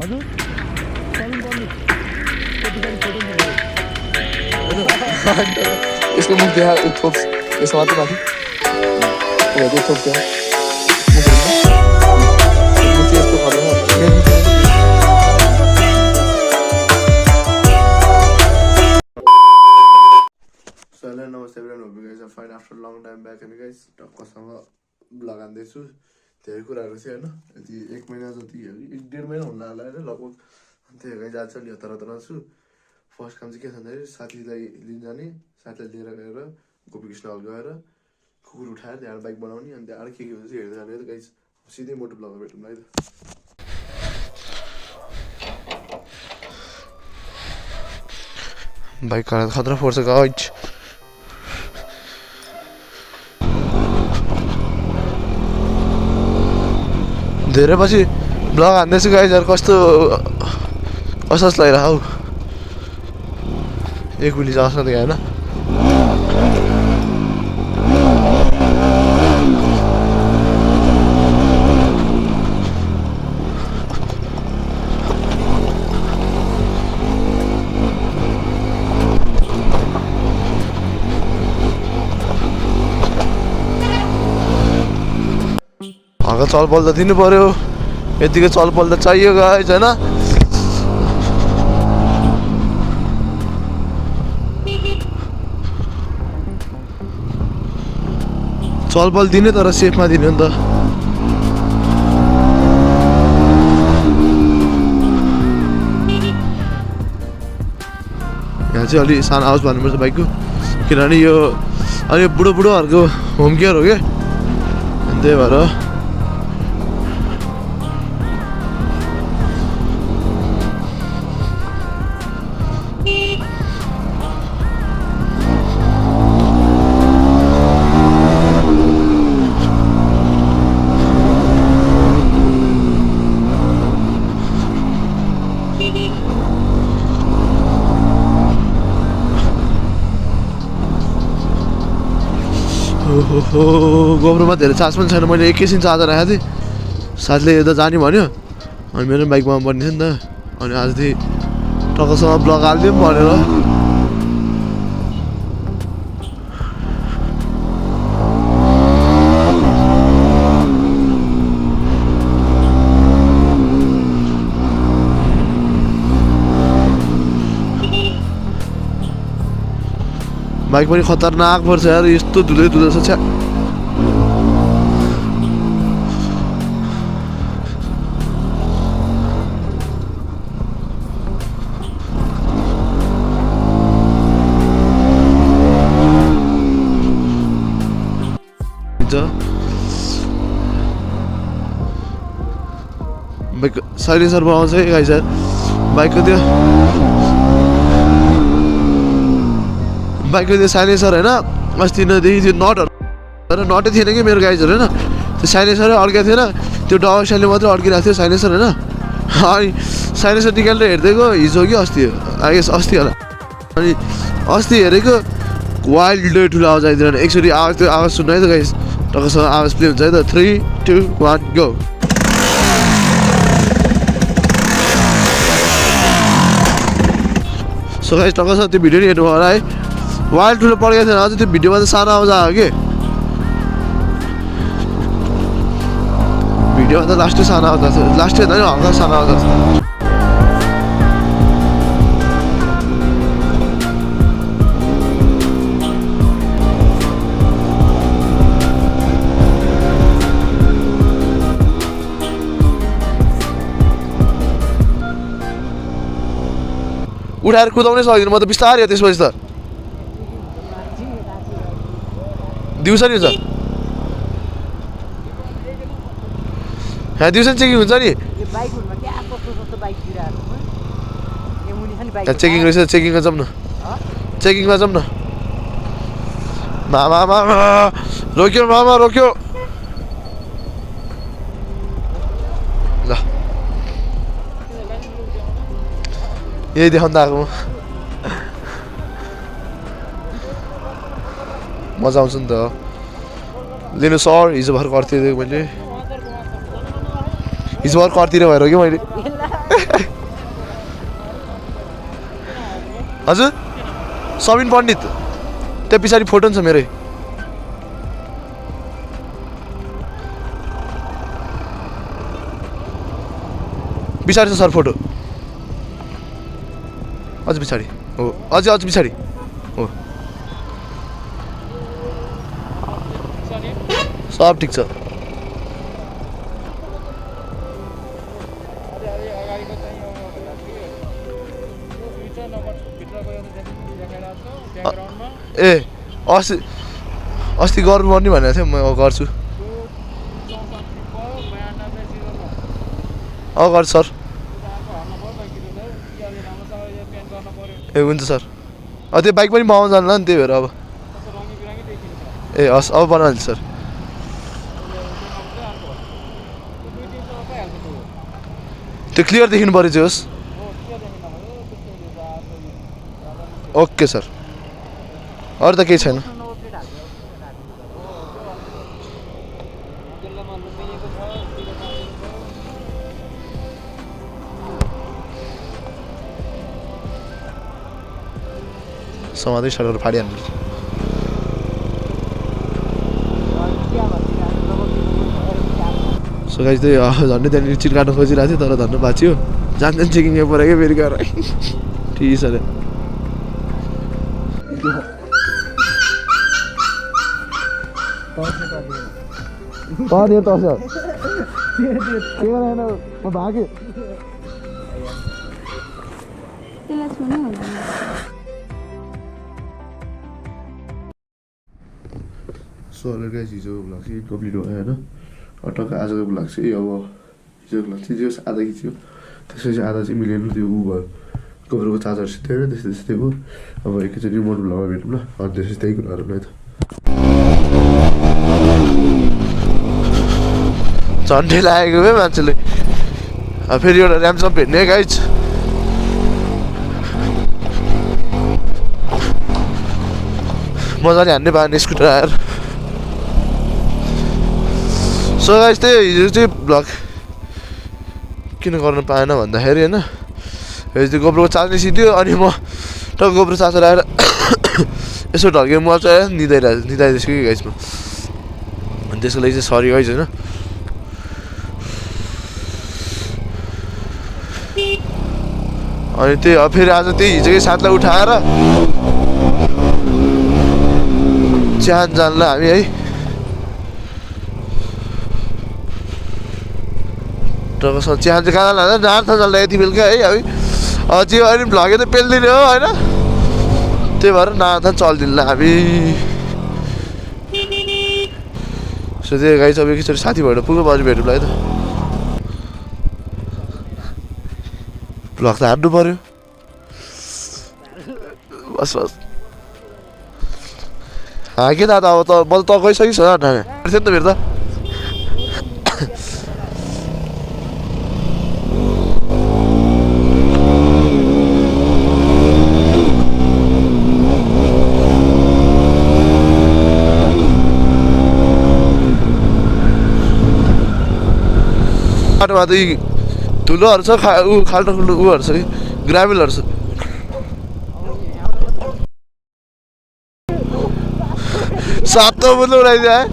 हजुर साबिन pandit कतिपय photo इसको मुख देखा थोप यसो मात्र माथि त्यो थोप देखा मुख यस्तो खर्छ So hello, namaste everyone. Hope you guys are fine after a long time back. And guys, टक्कसँग ब्लग हान्दैछु धेरै कुराहरू चाहिँ होइन यति 1 महिना जति 1.5 महिना हुन लाग्ला होइन लगभग त्यही गाइज आज अलि हतार हतारमा छु फर्स्ट काम चाहिँ के छ भन्दाखेरि साथीलाई लिन जाने साथीलाई लिएर गएर गोपीकृष्ण हल गएर कुकुर उठाएर त्यहाँ बाइक बनाउने अनि त्यहाँ के हुन्छ हेर्दै जाने त गाइज सिधै मोटो ब्लगमा भेटौँ है त बाइक खतरा फोर्छ गाइज धेरै पछि ब्लग हान्दैछु गाइजहरू कस्तो असस लगाइरह हौ एक गुली जाओस् न त होइन हल्का चलपल त दिनु पर्यो यतिकै चलपल त चाहियो गाइज होइन चलपल दिने तर सेफमा दिनु नि त यहाँ चाहिँ अलि सानो आवाज भन्नुपर्छ बाइकको किनभने यो अलि बुढोहरूको होम केयर हो क्या अनि त्यही भएर गोब्रोमा धेरै चार्ज पनि छैन मैले एकैछिन चार्जर राखेको थिएँ साथीले यता जाने भन्यो अनि मेरो बाइकमा पर्ने थियो नि त अनि आज चाहिँ टक्कसँग ब्लग हालिदिउँ भनेर बाइक पनि खतरनाक पर्छ यार यस्तो धुँदै धुँदैछ छ्या बाइक साइलेन्सर बनाउँछ है गाइस बाइकको त्यो साइलेन्सर होइन अस्ति नदेखि त्यो नटहरू नटै थिएन कि मेरो गाइजहरू होइन त्यो साइलेन्सरै अड्केको थिएन त्यो डबल मात्रै अड्किरहेको थियो साइलेन्सर होइन अनि साइलेन्सर निकालेर हेरिदिएको हिजो कि अस्ति अस्ति होला अनि अस्ति हेरेको वाइल्ड ठुलो आवाज आइदिएन एकचोटि त्यो आवाज सुन्नु है त गाइस टक्कसँग आवाज प्ले हुन्छ है त 3, 2, 1 गो सो गाइस टक्कसँग त्यो भिडियो नि हेर्नु होला है वाइल्ड ठुलो पड्केको थिएन अझ त्यो भिडियोमा त सानो आवाज आयो कि भिडियोमा त लास्टै सानो आवाज आएको थियो लास्टै हेर्दा नि हल्का सानो आवाज आएको थियो उठाएर कुदाउनै सक्दिनँ म त बिस्तारै हो त्यसपछि त दिउँसो नि हुन्छ यहाँ दिउँसो चेकिङ हुन्छ नि चेकिङ रहेछ चेकिङमा जाऊँ न चेकिङमा जाऊँ न मामा रोक्यो मामा रोक्यो ल यही देखाउनु त आएको मजा आउँछ नि त लिनु सर हिजो भर्खर कर्तिर मैले हिजो भर्खर कर्तिर भएर हो कि मैले हजुर सबिन पण्डित त्यो पछाडि फोटो छ मेरै पछाडि छ सर फोटो अझ पछाडि हो अझ पछाडि हो सब ठिक छ ए अस्ति गर्नुपर्ने भनेको थिएँ म गर्छु गर्छु सर ए हुन्छ सर त्यो बाइक पनि पाउनु जान्ला नि त्यही भएर अब ए हस् अब बनाइहाल्छु सर त्यो क्लियर देखिनु पऱ्यो चाहिँ होस् ओके सर अरू त केही छैन समाधै सडकहरू फाडिहाल्नु सो गाइस त्यही झन्डै त्यहाँनिर चिट काट्नु खोजिरहेको थियो तर धन्न बाँच्यो जान्दैन चेकिङ पऱ्यो क्या फेरि गएर ठिक छ अरे सो गाइस हिजोको भ्लग चाहिँ कम्प्लिट भयो होइन टक्क आजको भ्लग चाहिँ अब हिजोको भ्लग चाहिँ जे आधा खिच्यो त्यसपछि आधा चाहिँ मिलेन त्यो ऊ भयो गोबरको चार्जर सिधै होइन त्यस्तै त्यस्तै भयो अब एकैचोटि मोटो भ्लगमा भेटौँ ल अनि त्यसपछि त्यही कुराहरू नै त झन्डै लागेको भए मान्छेले फेरि एउटा ऱ्याम्सप भेट्ने गाइज मजाले हान्ने पाएन स्कुटर आएर सो गाइज त्यही हिजो चाहिँ भ्लग किन गर्न पाएन भन्दाखेरि होइन हिजो त्यो गोब्रोको चार्ज निस्किदियो अनि म टक्क गोब्रो चार्जर आएर यसो ढल्क्यो म चाहिँ निदाइदिएछु कि गाइज म अनि त्यसको लागि चाहिँ सरी गाइज होइन अनि त्यही फेरि आज त्यही हिजोकै साथलाई उठाएर चिहान जान्ला हामी है टक्कसँग चिहान चाहिँ कहाँ लाँदा नार्थ जान्ला यति बेलुका है हामी जे अनि भ्लगै त पेल्दिने हो होइन त्यही भएर नार्थ चल्दिनला हामी सो त्यही गाई सब एकैचोटि साथी भएर पुग्यो पछि भेटौँला है त भ्लग त हान्नु पऱ्यो बस बस के दादा अब त म त गइसकिस् होला थियो नि त फेरि त बाटोमा त धुलोहरू छ खाल्टो खुल्टो उहरू छ कि ग्राभेलहरू छ सातो बोल्नु उडाइदियो है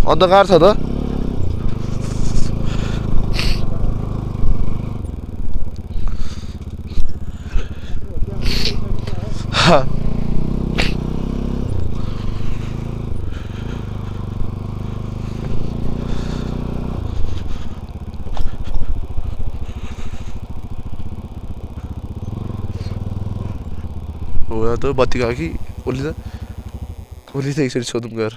अन्धकार छ त हो त बत्ती गयो कि उसले त एकचोटि सोधौँ गएर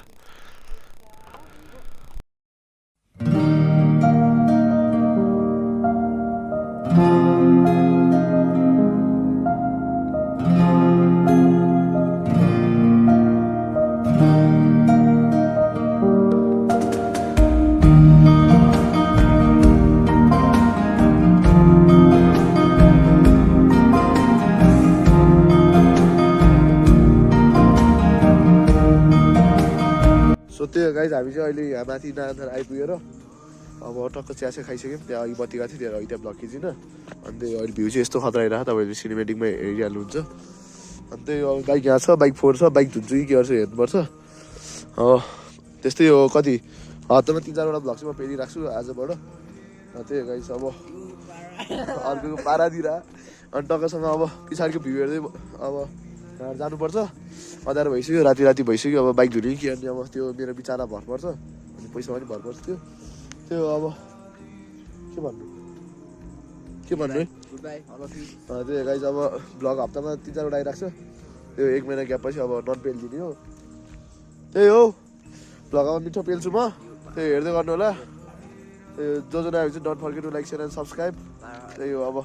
त्यही गाइज हामी चाहिँ अहिले यहाँ माथि नाथर आइपुगेर अब टक्क चिया खाइसक्यौँ त्यहाँ अघि बत्ती गएको थियो त्यहाँ अघि त्यहाँ भ्लग खिचिनँ अनि त्यही अहिले भ्यू चाहिँ यस्तो खतरा आइरहेको तपाईँले सिनेमेटिकमै हेरिहाल्नुहुन्छ अनि त्यही हो बाइक यहाँ छ बाइक फोहोर छ बाइक धुन्छु कि के गर्छु हेर्नुपर्छ त्यस्तै हो कति हप्तामा 3-4वटा भ्लग चाहिँ म पेरिराख्छु आजबाट त्यही गाइस अब अर्को पारातिर अनि टक्कसँग अब पछाडिको भ्यू हेर्दै अब जानुपर्छ अँध्यारो भइसक्यो राति भइसक्यो अब बाइक धुने कि अनि अब त्यो मेरो बिचारा भर पर्छ अनि पैसा पनि भर पर्छ त्यो अब के भन्नु है त्यही गाइस अब भ्लग हप्तामा 3-4वटा आइराख्छ त्यो 1 महिना ग्याप पछि अब नट पेल्दिने हो त्यही हो भ्लग अब मिठो पेल्छु म त्यही हेर्दै गर्नु होला जो नआयो चाहिँ don't forget to like share and subscribe त्यही हो अब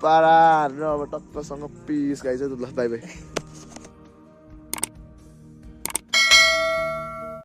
पारा हानेर अब टक्कसँग पिस गाइस ल बाई बाई